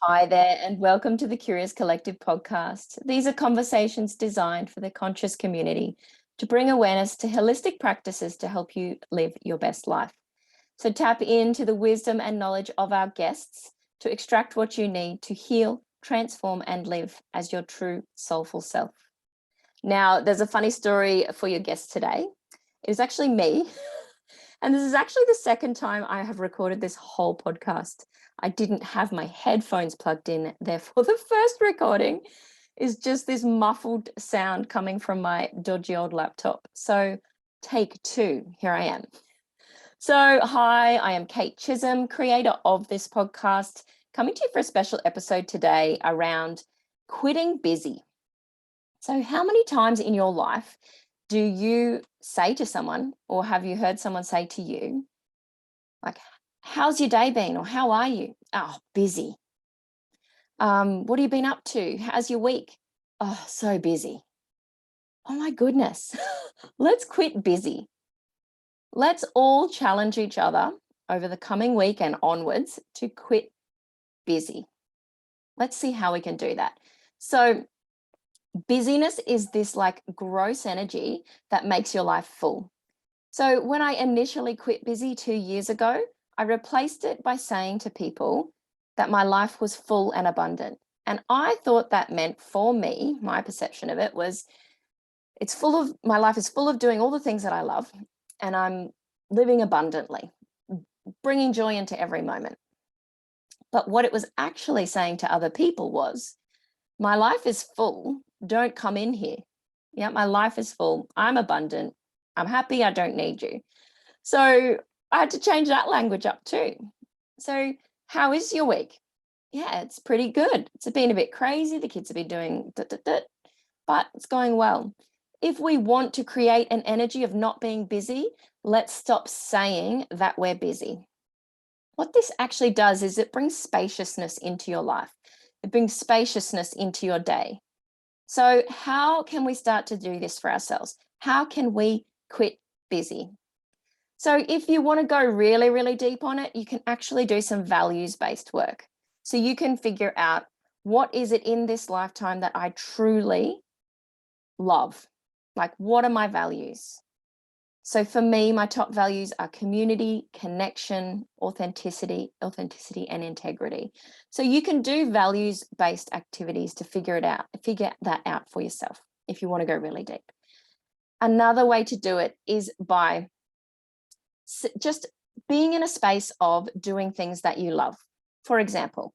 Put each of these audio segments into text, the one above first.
Hi there, and welcome to the Curious Collective podcast. These are conversations designed for the conscious community to bring awareness to holistic practices to help you live your best life. So tap into the wisdom and knowledge of our guests to extract what you need to heal, transform, and live as your true soulful self. Now, there's a funny story for your guest today. It is actually me. And this is actually the second time I have recorded this whole podcast. I didn't have my headphones plugged in. Therefore, the first recording is just this muffled sound coming from my dodgy old laptop. So take two, here I am. So hi, I am Kate Chisholm, creator of this podcast, coming to you for a special episode today around quitting busy. So how many times in your life do you say to someone, or have you heard someone say to you, like, how's your day been? Or how are you? Oh, busy. What have you been up to? How's your week? Oh, so busy. Oh my goodness. Let's quit busy. Let's all challenge each other over the coming week and onwards to quit busy. Let's see how we can do that. So busyness is this like gross energy that makes your life full. So when I initially quit busy 2 years ago, I replaced it by saying to people that my life was full and abundant. And I thought that meant, for me, my perception of it was, my life is full of doing all the things that I love, and I'm living abundantly, bringing joy into every moment. But what it was actually saying to other people was, my life is full, don't come in here. Yeah, my life is full, I'm abundant, I'm happy, I don't need you. So I had to change that language up too. So how is your week? Yeah, it's pretty good. It's been a bit crazy. The kids have been doing but it's going well. If we want to create an energy of not being busy, let's stop saying that we're busy. What this actually does is it brings spaciousness into your life. It brings spaciousness into your day. So how can we start to do this for ourselves? How can we quit busy? So if you want to go really, really deep on it, you can actually do some values-based work. So you can figure out, what is it in this lifetime that I truly love? Like, what are my values? So for me, my top values are community, connection, authenticity, and integrity. So you can do values-based activities to figure that out for yourself if you want to go really deep. Another way to do it is by just being in a space of doing things that you love. For example,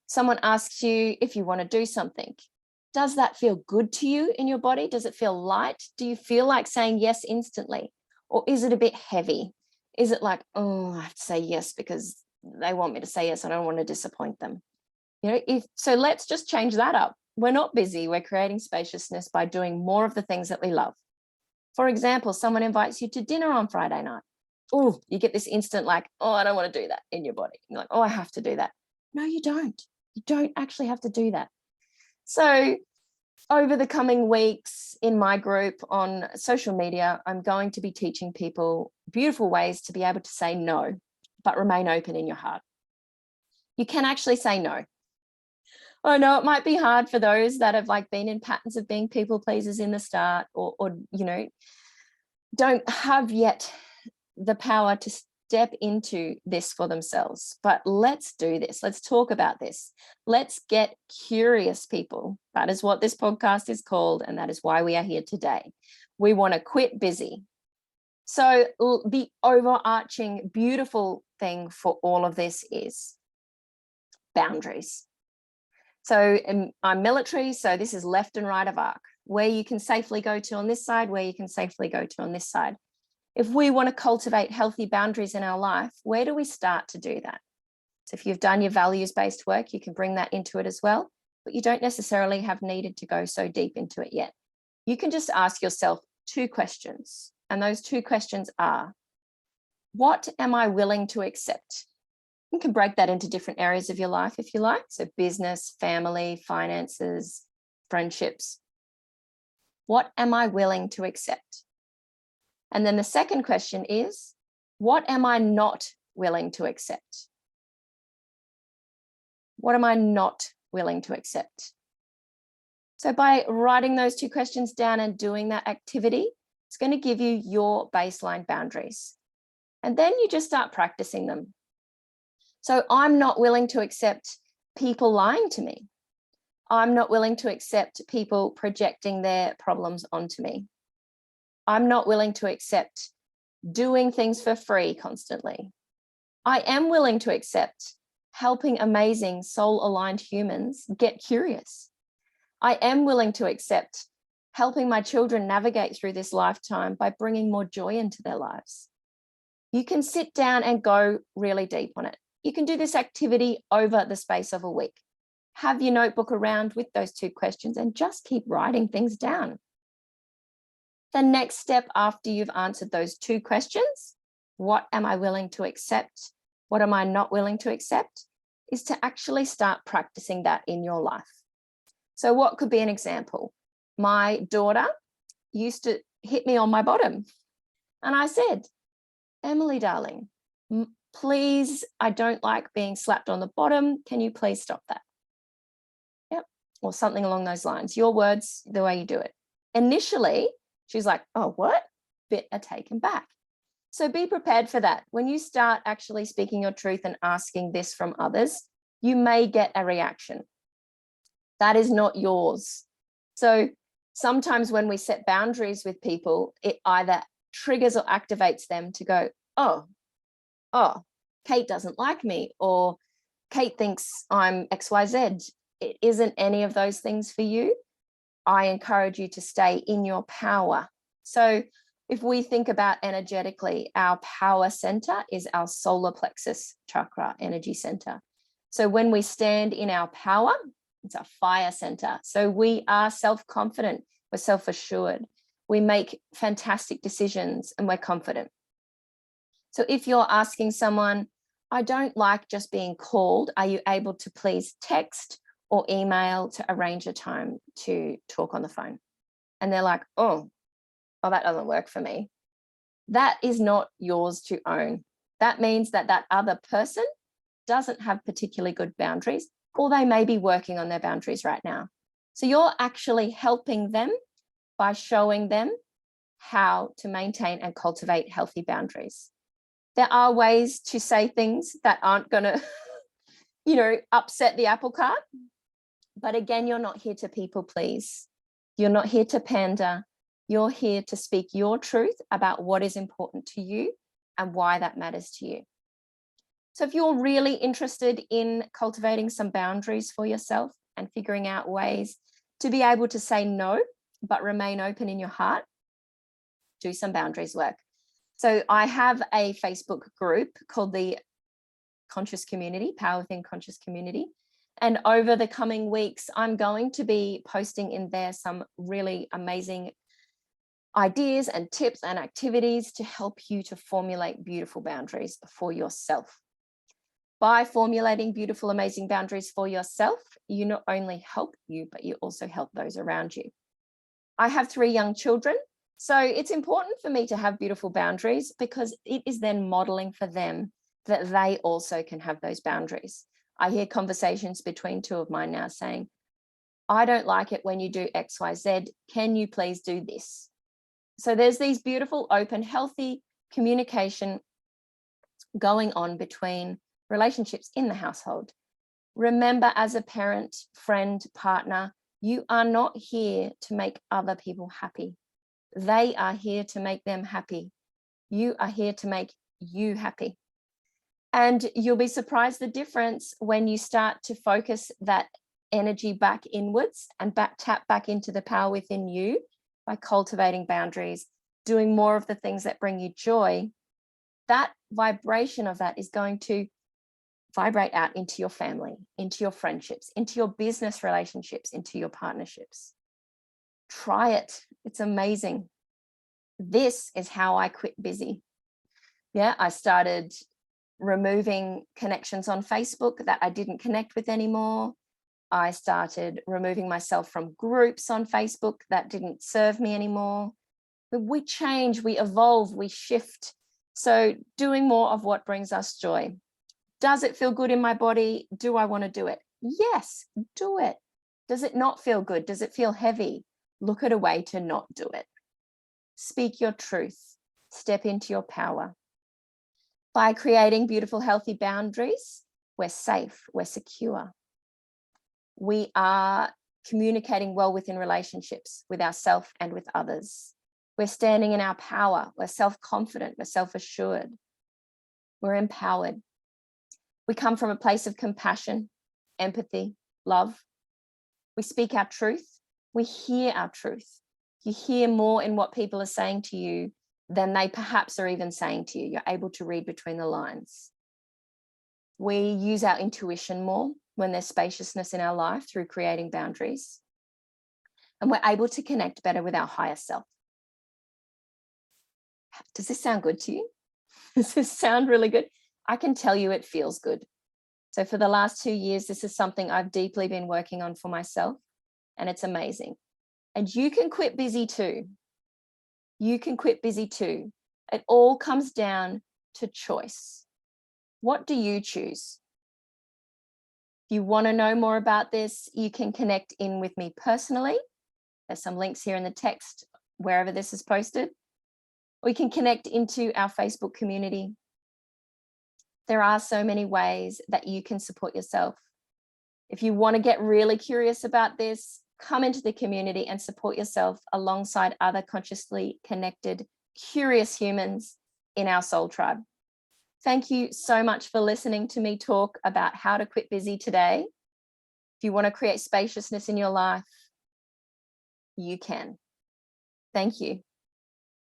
someone asks you if you want to do something. Does that feel good to you in your body? Does it feel light? Do you feel like saying yes instantly? Or is it a bit heavy? Is it like, oh, I have to say yes because they want me to say yes. I don't want to disappoint them. So let's just change that up. We're not busy. We're creating spaciousness by doing more of the things that we love. For example, someone invites you to dinner on Friday night. Oh, you get this instant like, oh, I don't want to do that in your body. You're like, oh, I have to do that. No, you don't. You don't actually have to do that. So over the coming weeks in my group on social media, I'm going to be teaching people beautiful ways to be able to say no, but remain open in your heart. You can actually say no. I know it might be hard for those that have been in patterns of being people pleasers in the start, or don't have yet the power to step into this for themselves. But let's do this. Let's talk about this. Let's get curious, people. That is what this podcast is called, and that is why we are here today. We want to quit busy. So the overarching beautiful thing for all of this is boundaries. So I'm military, so this is left and right of arc, where you can safely go to on this side, where you can safely go to on this side. If we want to cultivate healthy boundaries in our life, where do we start to do that? So if you've done your values-based work, you can bring that into it as well, but you don't necessarily have needed to go so deep into it yet. You can just ask yourself 2 questions, and those 2 questions are, what am I willing to accept? You can break that into different areas of your life if you like. So business, family, finances, friendships. What am I willing to accept? And then the second question is, what am I not willing to accept? What am I not willing to accept? So by writing those two questions down and doing that activity, it's going to give you your baseline boundaries. And then you just start practicing them. So I'm not willing to accept people lying to me. I'm not willing to accept people projecting their problems onto me. I'm not willing to accept doing things for free constantly. I am willing to accept helping amazing soul-aligned humans get curious. I am willing to accept helping my children navigate through this lifetime by bringing more joy into their lives. You can sit down and go really deep on it. You can do this activity over the space of a week. Have your notebook around with those two questions and just keep writing things down. The next step after you've answered those two questions, what am I willing to accept? What am I not willing to accept? Is to actually start practicing that in your life. So what could be an example? My daughter used to hit me on my bottom. And I said, Emily, darling, please, I don't like being slapped on the bottom. Can you please stop that? Yep. Or something along those lines. Your words, the way you do it. Initially, she's like, oh, what? Bit taken back. So be prepared for that. When you start actually speaking your truth and asking this from others, you may get a reaction. That is not yours. So sometimes when we set boundaries with people, it either triggers or activates them to go, oh, Kate doesn't like me, or Kate thinks I'm XYZ. It isn't any of those things for you. I encourage you to stay in your power. So if we think about energetically, our power center is our solar plexus chakra energy center. So when we stand in our power, it's a fire center. So we are self-confident, we're self-assured, we make fantastic decisions and we're confident. So if you're asking someone, I don't like just being called, are you able to please text or email to arrange a time to talk on the phone? And they're like, oh, that doesn't work for me. That is not yours to own. That means that that other person doesn't have particularly good boundaries, or they may be working on their boundaries right now. So you're actually helping them by showing them how to maintain and cultivate healthy boundaries. There are ways to say things that aren't going to, upset the apple cart. But again, you're not here to people please. You're not here to pander. You're here to speak your truth about what is important to you and why that matters to you. So if you're really interested in cultivating some boundaries for yourself and figuring out ways to be able to say no, but remain open in your heart, do some boundaries work. So I have a Facebook group called the Conscious Community, Power Within Conscious Community. And over the coming weeks, I'm going to be posting in there some really amazing ideas and tips and activities to help you to formulate beautiful boundaries for yourself. By formulating beautiful, amazing boundaries for yourself, you not only help you, but you also help those around you. I have 3 young children, so it's important for me to have beautiful boundaries because it is then modeling for them that they also can have those boundaries. I hear conversations between 2 of mine now saying, I don't like it when you do X, Y, Z. Can you please do this? So there's these beautiful, open, healthy communication going on between relationships in the household. Remember, as a parent, friend, partner, you are not here to make other people happy. They are here to make them happy. You are here to make you happy. And you'll be surprised the difference when you start to focus that energy back inwards and tap back into the power within you by cultivating boundaries, doing more of the things that bring you joy. That vibration of that is going to vibrate out into your family, into your friendships, into your business relationships, into your partnerships. Try it. It's amazing. This is how I quit busy. Yeah, I started removing connections on Facebook that I didn't connect with anymore. I started removing myself from groups on Facebook that didn't serve me anymore. But we change, we evolve, we shift. So doing more of what brings us joy. Does it feel good in my body? Do I want to do it? Yes, do it. Does it not feel good? Does it feel heavy? Look at a way to not do it. Speak your truth. Step into your power. By creating beautiful, healthy boundaries, we're safe, we're secure. We are communicating well within relationships with ourselves and with others. We're standing in our power. We're self-confident. We're self-assured. We're empowered. We come from a place of compassion, empathy, love. We speak our truth. We hear our truth. You hear more in what people are saying to you than they perhaps are even saying to you. You're able to read between the lines. We use our intuition more when there's spaciousness in our life through creating boundaries. And we're able to connect better with our higher self. Does this sound good to you? Does this sound really good? I can tell you it feels good. So for the last 2 years, this is something I've deeply been working on for myself, and it's amazing. And you can quit busy too. You can quit busy too. It all comes down to choice. What do you choose? If you want to know more about this, you can connect in with me personally. There's some links here in the text, wherever this is posted. Or you can connect into our Facebook community. There are so many ways that you can support yourself. If you want to get really curious about this, come into the community and support yourself alongside other consciously connected, curious humans in our soul tribe. Thank you so much for listening to me talk about how to quit busy today. If you want to create spaciousness in your life, you can. Thank you.